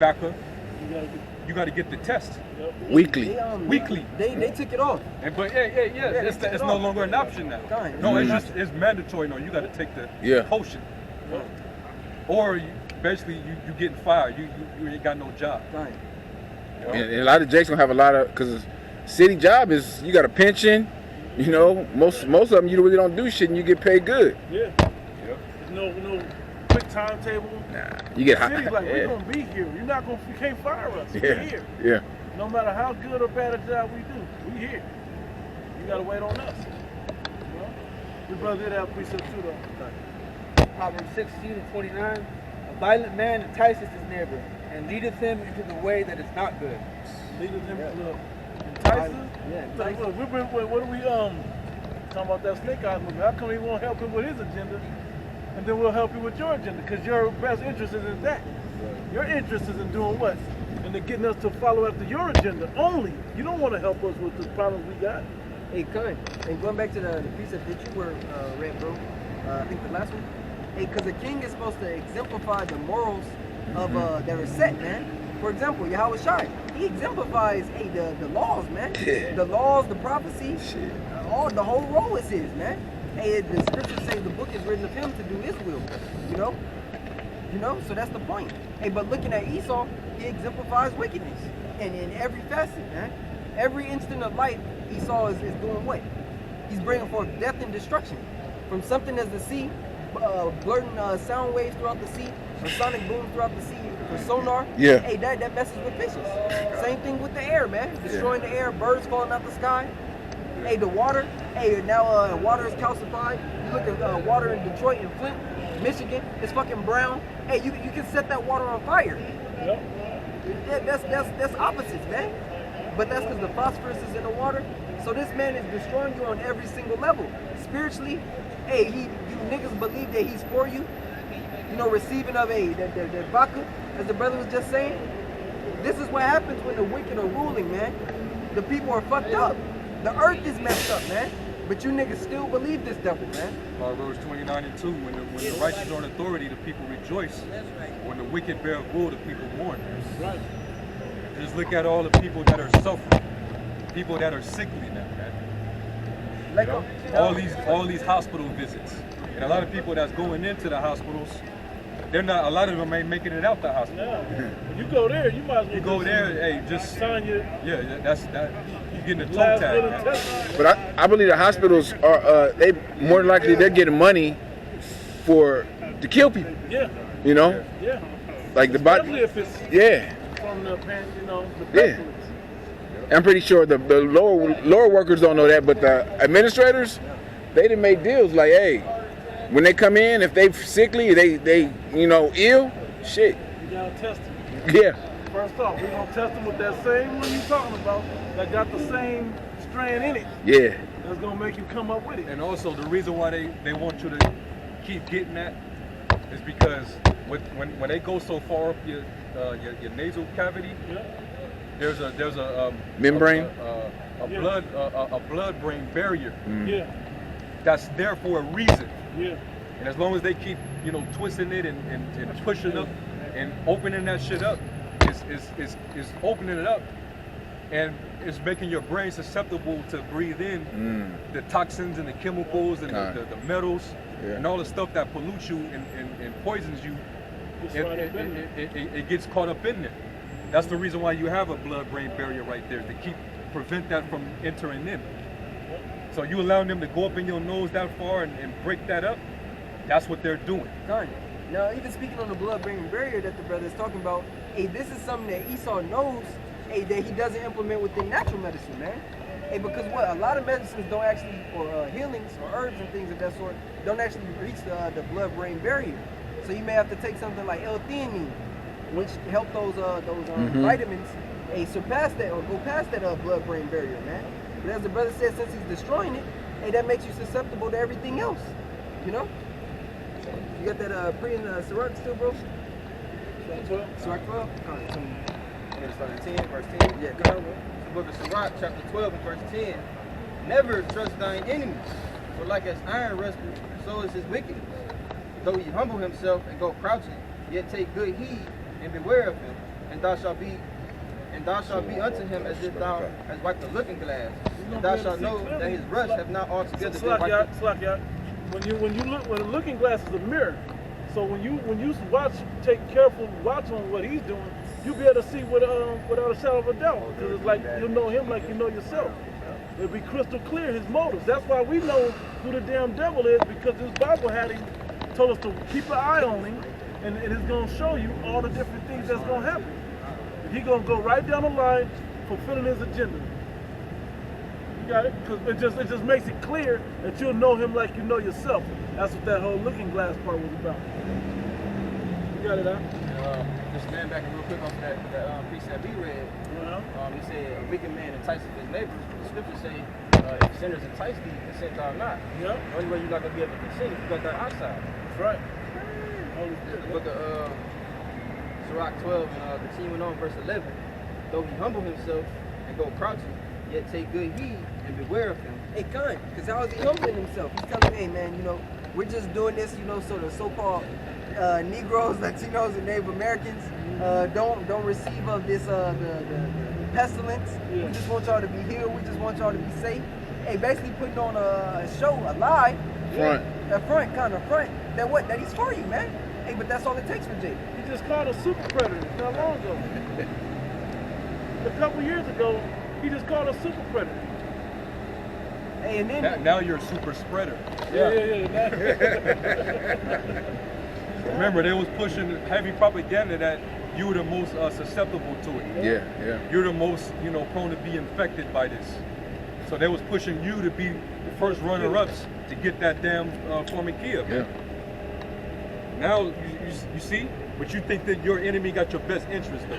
backer, you got to get the test Weekly. weekly. They took it off. But it's no longer an option now. No, it's mandatory. No, you got to take the potion, or basically you getting fired. You ain't got no job. Right. You know? And a lot of Jakes gonna have a lot of, because city job is you got a pension. You know, most of them you really don't do shit and you get paid good. Yeah. There's no quick timetable. Nah, you get hot. City's like, we're gonna be here. You can't fire us. We're here. Yeah. No matter how good or bad a job we do, we here. You gotta wait on us. You know? Your brother did have precept too though. Proverbs 16:29. A violent man entices his neighbor and leadeth him into the way that is not good. Leadeth him to entices? Yeah. Like, look, what are we talking about that snake eyes movie? How come he won't help him with his agenda? And then we'll help you with your agenda, because your best interest is in that. Your interest is in doing what? And then getting us to follow after your agenda only. You don't want to help us with the problems we got. Hey, Kun, and going back to the precept that you were read, bro, I think the last one. Hey, because a king is supposed to exemplify the morals of that are set, man. For example, Yahweh Shai, he exemplifies, the laws, man. The laws, the prophecies, the whole role is his, man. Hey, the scriptures say the book is written of him to do his will, you know, so that's the point. Hey, but looking at Esau, he exemplifies wickedness, and in every facet, man. Every instant of life, Esau is doing what? He's bringing forth death and destruction. From something as the sea, blurting sound waves throughout the sea, or sonic booms throughout the sea, or sonar. Yeah. Hey, that messes with fishes. Same thing with the air, man. Destroying the air, birds falling out the sky. Hey, the water. Hey, now water is calcified. You look at water in Detroit and Flint, Michigan. It's fucking brown. Hey, you can set that water on fire. Yep. That's opposites, man. But that's because the phosphorus is in the water. So this man is destroying you on every single level. Spiritually, hey, you niggas believe that he's for you. You know, receiving of the vodka, as the brother was just saying. This is what happens when the wicked are ruling, man. The people are fucked up. The earth is messed up, man. But you niggas still believe this devil, man. Proverbs 29:2. When the righteous are in authority, the people rejoice. When the wicked bear rule, the people mourn. Right. Just look at all the people that are suffering, people that are sickly now, man. Like, You know, all these hospital visits, and a lot of people that's going into the hospitals, they're not. A lot of them ain't making it out the hospital. Yeah. When you go there, you might as well You go there, hey, just sign your that's you getting a toe last tag, little man. test. But I believe the hospitals are they more than likely they're getting money to kill people. Yeah. You know, Yeah. like the Especially body. if it's from the pestilence. I'm pretty sure the lower workers don't know that, but the administrators, they done made deals like, hey, when they come in, if they sickly, they ill, shit. You gotta test them. Yeah. First off, we're gonna test them with that same one you talking about that got the same strand in it. Yeah. That's gonna make you come up with it. And also the reason why they want you to keep getting that is because when they go so far up your nasal cavity, there's a Membrane? a blood-brain barrier Yeah. that's there for a reason. Yeah. And as long as they keep twisting it and pushing up and opening that shit up, it's opening it up, and it's making your brain susceptible to breathe in the toxins and the chemicals and the metals and all the stuff that pollutes you and poisons you. It gets caught up in there. That's the reason why you have a blood-brain barrier right there, to prevent that from entering in. So you allowing them to go up in your nose that far and break that up, that's what they're doing. Done. Now, even speaking on the blood-brain barrier that the brother is talking about, hey, this is something that Esau knows, hey, that he doesn't implement within natural medicine, man. Hey, because a lot of medicines don't actually, or healings or herbs and things of that sort, don't actually reach the blood-brain barrier. So you may have to take something like L-theanine, which help those vitamins, hey, surpass that or go past that blood-brain barrier, man. But as the brother said, since he's destroying it, hey, that makes you susceptible to everything else, you know? You got that pre and Sirach still, bro? Sirach 12? Start at 10, verse 10. Yeah, go ahead, bro. The book of Sirach, chapter 12 and verse 10. Never trust thine enemies, for like as iron rusteth, so is his wickedness. Though he humble himself and go crouching, yet take good heed and beware of him. and thou shalt be unto him as if thou hast wiped the looking glass. And thou shalt know that his rust have not altogether been wiped. Slack, y'all. When a looking glass is a mirror. So when you watch, take careful watch on what he's doing, you'll be able to see without a shadow of a doubt. Because it's like you know him like you know yourself. It'll be crystal clear his motives. That's why we know who the damn devil is, because this Bible had him told us to keep an eye on him, and it's gonna show you all the different things that's gonna happen. He's gonna go right down the line, fulfilling his agenda. You got it? Because it just makes it clear that you'll know him like you know yourself. That's what that whole looking glass part was about. You got it, huh? Just stand back real quick off that precept we read. He said, a wicked man entices his neighbor. The scriptures say, if sinners entice thee, consent thou not. Yeah. The only way you're not going to be able to consent is if you got that outside. That's right. The book of Sirach 12, continuing on verse 11. Though he humble himself and go crouching, yet take good heed and beware of him. Hey, Khan, because how is he humbling himself? He's telling me, hey, man, you know, we're just doing this, you know, so the so-called Negroes, Latinos, and Native Americans don't receive of this the pestilence. Yeah. We just want y'all to be healed. We just want y'all to be safe. Hey, basically putting on a show, a lie. Front. Kind of front. That he's for you, man. Hey, but that's all it takes for Jake. He just called us super predators not long ago. A couple years ago, he just called us super predators. Hey, and then Now you're a super spreader. Yeah. Remember, they was pushing heavy propaganda that you were the most susceptible to it. Yeah. You're the most, prone to be infected by this. So they was pushing you to be the first runner-ups to get that damn formikia. Yeah. Now you see, but you think that your enemy got your best interest though.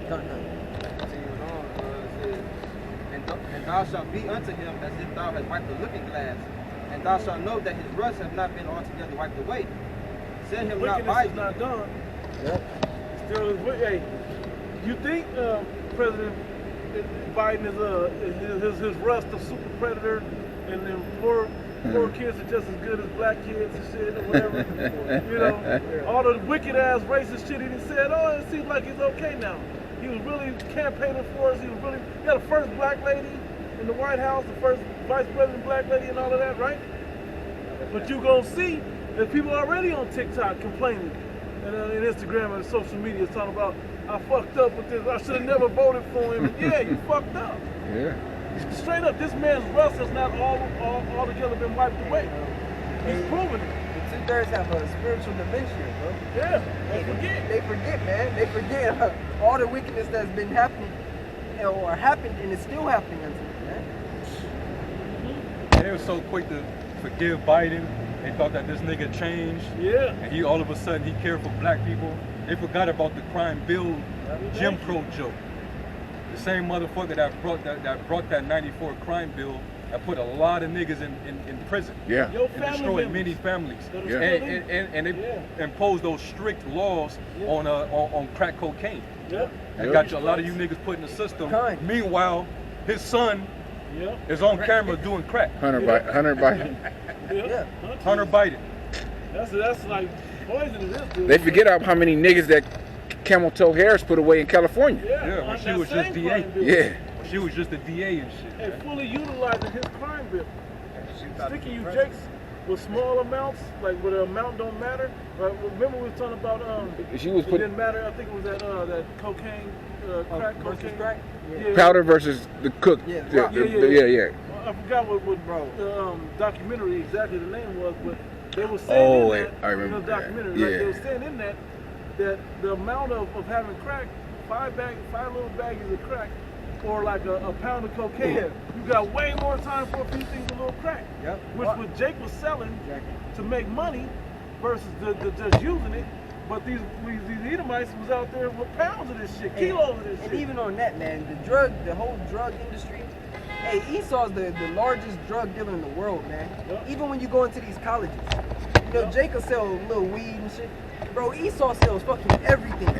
Continuing on, it says, and thou shalt be unto him as if thou hast wiped the looking glass, and thou shalt know that his rust have not been altogether wiped away. Send him not Wickedness by is not done. Still is you think President Biden is his rust of super predator, and then poor kids are just as good as black kids and shit or whatever. All the wicked ass racist shit he said. Oh, it seems like he's okay now. He was really campaigning for us. He got the first black lady in the White House, the first vice president black lady, and all of that, right? But you gonna see that people already on TikTok complaining, and Instagram and social media talking about, I fucked up with this. I should have never voted for him. Yeah, you fucked up. Yeah. Straight up, this man's rust has not all together been wiped away. He's proven it. the 2/3 have a spiritual dementia, bro. Yeah, They forget, man. They forget all the wickedness that's been happening, or happened, and it's still happening unto them, man. And they were so quick to forgive Biden. They thought that this nigga changed. Yeah. And he all of a sudden he cared for black people. They forgot about the crime bill Jim Crow joke. The same motherfucker that brought that 94 crime bill that put a lot of niggas in prison. Yeah. Your And family destroyed members many families. Yeah. And they imposed those strict laws on crack cocaine. Yep. And got a lot of you niggas put in the system. Kind. Meanwhile, his son Yep. is on camera doing crack. Hunter Biden. Yeah. Hunter Biden. That's like poison to this dude. They forget how many niggas that Camel Toe Harris put away in California. Yeah, when on she that was just same DA. crime bill. Yeah. She was just a DA and shit. And fully utilizing his crime bill. Sticking you jakes with small amounts, like where the amount don't matter. Remember we was talking about She was it put didn't matter. I think it was that cocaine, crack versus cocaine. crack? Yeah. powder versus the cook. Yeah. Yeah. I forgot what documentary exactly the name was, but they were saying in that, I remember the documentary, that. like Yeah. they were saying in that the amount of having crack, five little baggies of crack, or like a pound of cocaine, Yeah. you got way more time for a few things a little crack. Yep. Which what Jake was selling Exactly. to make money versus the just using it. But these Edomites was out there with pounds of this shit, kilos of this And shit. even on that, man, the whole drug industry. Hey, Esau's the largest drug dealer in the world, man. Yep. Even when you go into these colleges, Jacob sell little weed and shit. Bro, Esau sells fucking everything.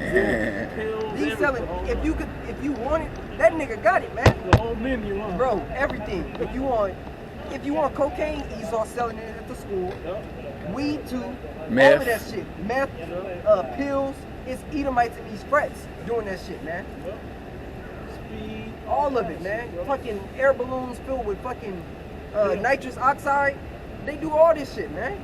Pills, He's selling. everything, If you want it, that nigga got it, man. the whole menu, huh? Bro, everything. If you want cocaine, Esau selling it at the school. Yep. Weed too. Meth. All of that shit. Meth, pills. It's Edomites in these frets doing that shit, man. Speed. All of it, man. Fucking air balloons filled with fucking nitrous oxide. They do all this shit, man.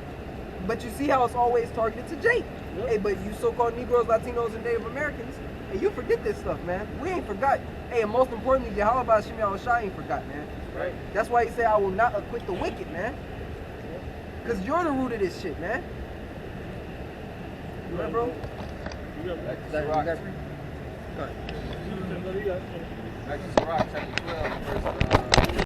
But you see how it's always targeted to Jake. Yep. Hey, but you so-called Negroes, Latinos, and Native Americans, hey, you forget this stuff, man. We ain't forgot. Hey, and most importantly, Yahweh Shimi Al-Shai ain't forgot, man. Right. That's why he said, I will not acquit the wicked, man. Because you're the root of this shit, man. You right, bro? You got Back to That- Sirach. that- Back to Sirach, chapter 12, verse